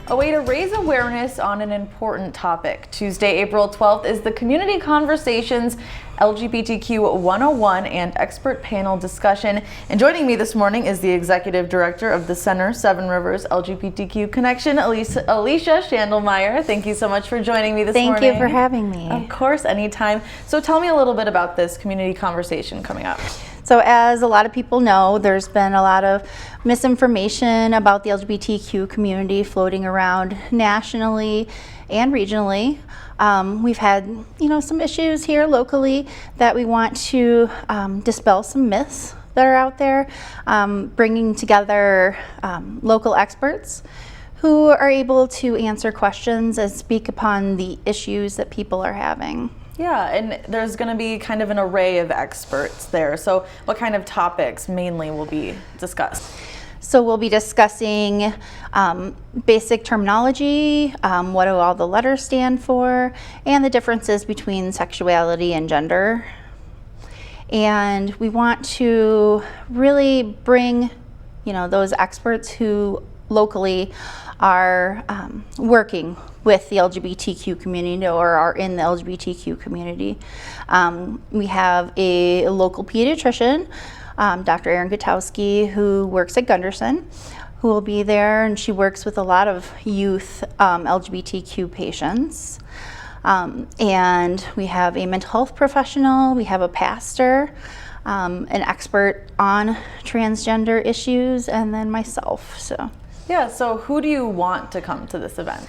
a way to raise awareness on an important topic. Tuesday, April 12th is the Community Conversations LGBTQ 101 and expert panel discussion. And joining me this morning is the Executive Director of the Center Seven Rivers LGBTQ Connection, Alicia Schandelmeyer. Thank you so much for joining me this morning. Thank you for having me. Of course, anytime. So tell me a little bit about this community conversation coming up. So as a lot of people know, there's been a lot of misinformation about the LGBTQ community floating around nationally and regionally. We've had, some issues here locally that we want to dispel some myths that are out there, bringing together local experts who are able to answer questions and speak upon the issues that people are having. Yeah, and there's going to be kind of an array of experts there. So what kind of topics mainly will be discussed? So we'll be discussing basic terminology, what do all the letters stand for, and the differences between sexuality and gender. And we want to really bring, those experts who locally are working with the LGBTQ community or are in the LGBTQ community. We have a local pediatrician, Dr. Erin Gutowski, who works at Gunderson, who will be there, and she works with a lot of youth LGBTQ patients. And we have a mental health professional, we have a pastor, an expert on transgender issues, and then myself. So who do you want to come to this event?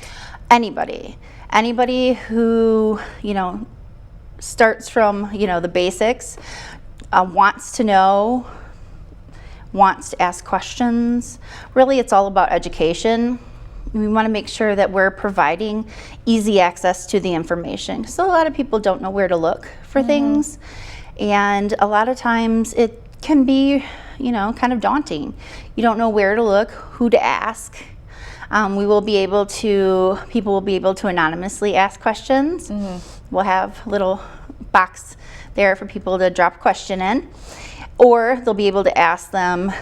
Anybody who, starts from, the basics, wants to know, wants to ask questions. Really, it's all about education. We want to make sure that we're providing easy access to the information. So a lot of people don't know where to look for things. And a lot of times it can be, kind of daunting. You don't know where to look, who to ask. People will be able to anonymously ask questions. We'll have a little box there for people to drop a question in, or they'll be able to ask them,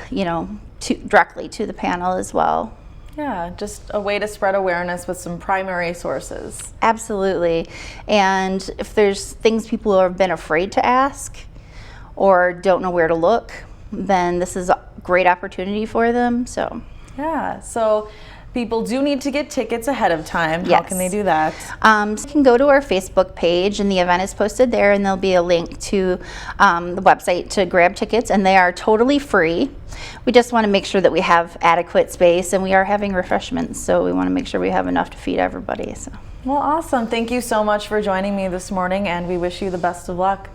directly to the panel as well. Yeah, just a way to spread awareness with some primary sources. Absolutely. And if there's things people have been afraid to ask or don't know where to look, then this is a great opportunity for them. Yeah, so people do need to get tickets ahead of time. Yes. How can they do that? You can go to our Facebook page, and the event is posted there, and there'll be a link to the website to grab tickets, and they are totally free. We just want to make sure that we have adequate space, and we are having refreshments, so we want to make sure we have enough to feed everybody. Well, awesome. Thank you so much for joining me this morning, and we wish you the best of luck.